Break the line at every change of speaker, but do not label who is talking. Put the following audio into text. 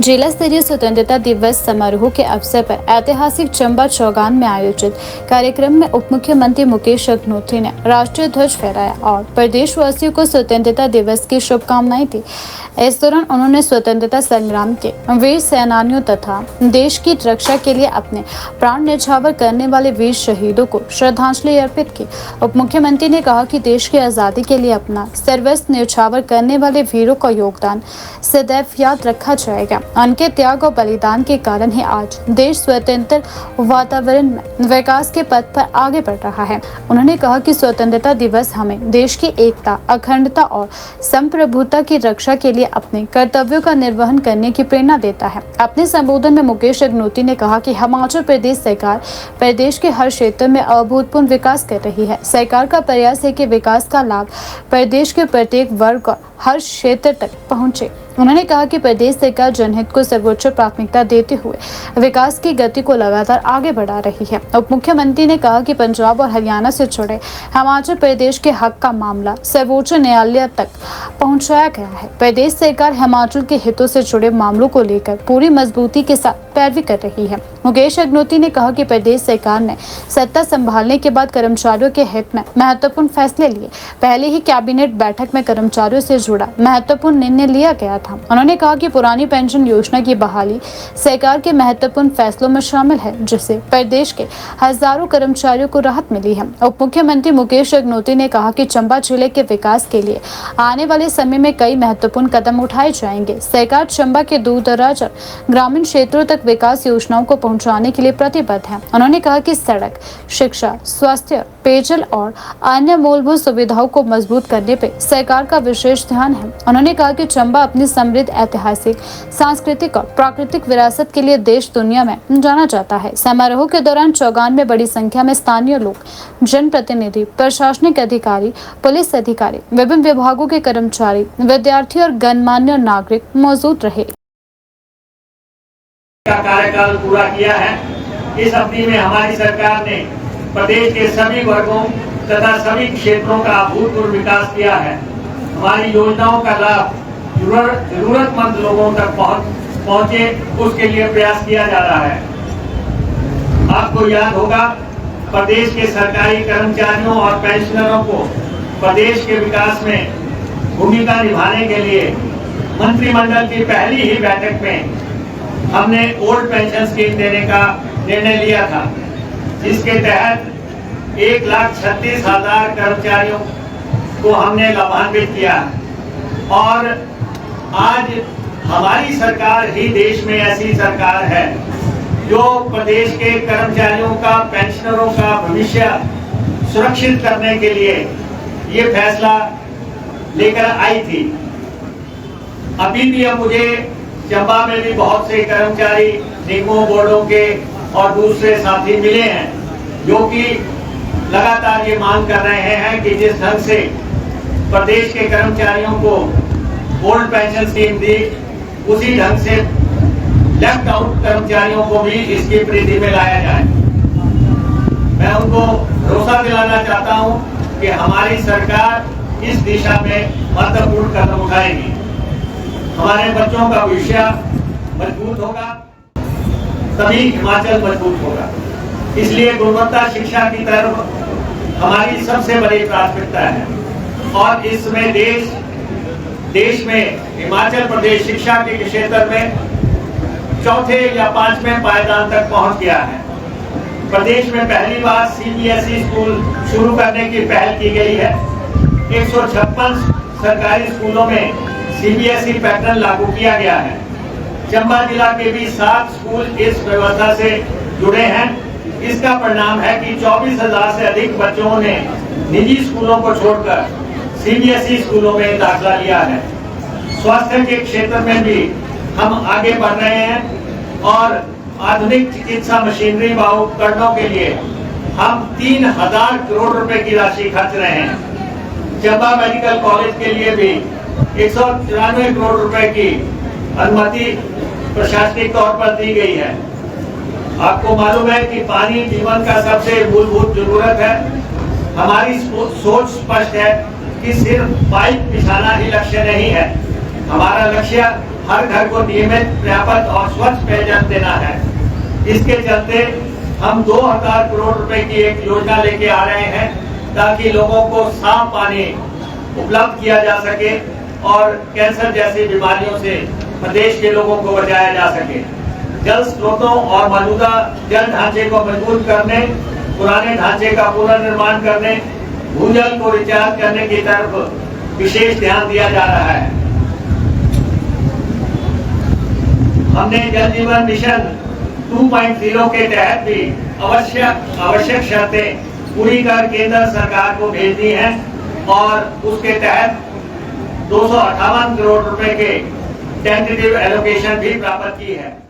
जिला स्तरीय स्वतंत्रता दिवस समारोह के अवसर पर ऐतिहासिक चंबा चौगान में आयोजित कार्यक्रम में उप मुख्यमंत्री मुकेश अग्निहोत्री ने राष्ट्रीय ध्वज फहराया और प्रदेशवासियों को स्वतंत्रता दिवस की शुभकामनाएं दी। इस दौरान उन्होंने स्वतंत्रता संग्राम के वीर सेनानियों तथा देश की रक्षा के लिए अपने प्राण न्यौछावर करने वाले वीर शहीदों को श्रद्धांजलि अर्पित की। उप मुख्यमंत्री ने कहा कि देश की आजादी के लिए अपना सर्वस्व न्यौछावर करने वाले वीरों का योगदान सदैव याद रखा जाएगा। उनके त्याग और बलिदान के कारण ही आज देश स्वतंत्र वातावरण में विकास के पथ पर आगे बढ़ रहा है। उन्होंने कहा कि स्वतंत्रता दिवस हमें देश की एकता, अखंडता और संप्रभुता की रक्षा के लिए अपने कर्तव्यों का निर्वहन करने की प्रेरणा देता है। अपने संबोधन में मुकेश अग्निहोत्री ने कहा कि हिमाचल प्रदेश सरकार प्रदेश के हर क्षेत्र में अभूतपूर्व विकास कर रही है। सरकार का प्रयास है कि विकास का लाभ प्रदेश के प्रत्येक वर्ग और हर क्षेत्र तक पहुंचे। उन्होंने कहा कि प्रदेश सरकार जनहित को सर्वोच्च प्राथमिकता देते हुए विकास की गति को लगातार आगे बढ़ा रही है। उप मुख्यमंत्री ने कहा कि पंजाब और हरियाणा से जुड़े हिमाचल प्रदेश के हक का मामला सर्वोच्च न्यायालय तक पहुंचाया गया है। प्रदेश सरकार हिमाचल के हितों से जुड़े मामलों को लेकर पूरी मजबूती के साथ पैरवी कर रही है। मुकेश अग्निहोत्री ने कहा कि प्रदेश सरकार ने सत्ता संभालने के बाद कर्मचारियों के हित में महत्वपूर्ण फैसले लिए। पहले ही कैबिनेट बैठक में कर्मचारियों से जुड़ा महत्वपूर्ण निर्णय लिया गया था। उन्होंने कहा कि पुरानी पेंशन योजना की बहाली सरकार के महत्वपूर्ण फैसलों में शामिल है, जिससे प्रदेश के हजारों कर्मचारियों को राहत मिली है। उप मुख्यमंत्री मुकेश अग्निहोत्री ने कहा कि चंबा जिले के विकास के लिए आने वाले समय में कई महत्वपूर्ण कदम उठाए जाएंगे। सरकार चंबा के दूर दराज और ग्रामीण क्षेत्रों तक विकास योजनाओं को पहुंचाने के लिए प्रतिबद्ध है। उन्होंने कहा कि सड़क, शिक्षा, स्वास्थ्य, पेयजल और अन्य मूलभूत सुविधाओं को मजबूत करने पर सरकार का विशेष ध्यान है। उन्होंने कहा कि चंबा अपनी समृद्ध ऐतिहासिक, सांस्कृतिक और प्राकृतिक विरासत के लिए देश दुनिया में जाना जाता है। समारोह के दौरान चौगान में बड़ी संख्या में स्थानीय लोग, जनप्रतिनिधि, प्रशासनिक अधिकारी, पुलिस अधिकारी, विभिन्न विभागों के कर्मचारी, विद्यार्थी और गणमान्य नागरिक मौजूद रहे।
कार्यकाल पूरा किया है। इस अवधि में हमारी सरकार ने प्रदेश के सभी वर्गों तथा सभी क्षेत्रों का अभूतपूर्व विकास किया है। हमारी योजनाओं का लाभ जरूरतमंद लोगों तक पहुंचे, उसके लिए प्रयास किया जा रहा है। आपको याद होगा, प्रदेश के सरकारी कर्मचारियों और पेंशनरों को प्रदेश के विकास में भूमिका निभाने के लिए मंत्रिमंडल की पहली ही बैठक में हमने ओल्ड पेंशन स्कीम देने का निर्णय लिया था, जिसके तहत 1,36,000 कर्मचारियों को हमने लाभान्वित किया। और आज हमारी सरकार ही देश में ऐसी सरकार है जो प्रदेश के कर्मचारियों का, पेंशनरों का भविष्य सुरक्षित करने के लिए ये फैसला लेकर आई थी। अभी भी अब मुझे चंबा में भी बहुत से कर्मचारी निगमों, बोर्डों के और दूसरे साथी मिले हैं जो कि लगातार ये मांग कर रहे हैं कि जिस ढंग से प्रदेश के कर्मचारियों को ओल्ड पेंशन स्कीम दी, उसी ढंग से लेफ्ट आउट कर्मचारियों को भी इसकी परिधि में लाया जाए। मैं उनको भरोसा दिलाना चाहता हूं कि हमारी सरकार इस दिशा में महत्वपूर्ण कदम उठाएगी। हमारे बच्चों का भविष्य मजबूत होगा, तभी हिमाचल मजबूत होगा। इसलिए गुणवत्ता शिक्षा की तरफ हमारी सबसे बड़ी प्राथमिकता है और इसमें देश में हिमाचल प्रदेश शिक्षा के क्षेत्र में चौथे या 5वें पायदान तक पहुंच गया है। प्रदेश में पहली बार CBSE स्कूल शुरू करने की पहल की गई है। 156 सरकारी स्कूलों में CBSE पैटर्न लागू किया गया है। चंबा जिला के भी 7 स्कूल इस व्यवस्था से जुड़े हैं। इसका परिणाम है कि 24,000 से अधिक बच्चों ने निजी स्कूलों को छोड़कर CBSE स्कूलों में दाखिला लिया है। स्वास्थ्य के क्षेत्र में भी हम आगे बढ़ रहे हैं और आधुनिक चिकित्सा मशीनरी व उपकरणों के लिए हम 3,000 करोड़ रुपए की राशि खर्च रहे हैं। चंबा मेडिकल कॉलेज के लिए भी 194 करोड़ रुपए की अनुमति प्रशासनिक तौर पर दी गई है। आपको मालूम है कि पानी जीवन का सबसे मूलभूत जरूरत है। हमारी सोच स्पष्ट है कि सिर्फ पाइप बिछाना ही लक्ष्य नहीं है। हमारा लक्ष्य हर घर को नियमित, पर्याप्त और स्वच्छ पेयजल देना है। इसके चलते हम 2000 करोड़ रुपए की एक योजना लेके आ रहे हैं ताकि लोगों को साफ पानी उपलब्ध किया जा सके और कैंसर जैसी बीमारियों से प्रदेश के लोगों को बचाया जा सके। जल स्रोतों और मौजूदा जल ढांचे को मजबूत करने, पुराने ढांचे का पुनर्निर्माण करने, भूजल को रिचार्ज करने की तरफ विशेष ध्यान दिया जा रहा है। हमने जल जीवन मिशन 2.0 के तहत भी आवश्यक शर्तें पूरी कर केंद्र सरकार को भेज दी हैं और उसके तहत 258 करोड़ रुपए के टेंटेटिव एलोकेशन भी प्राप्त की है।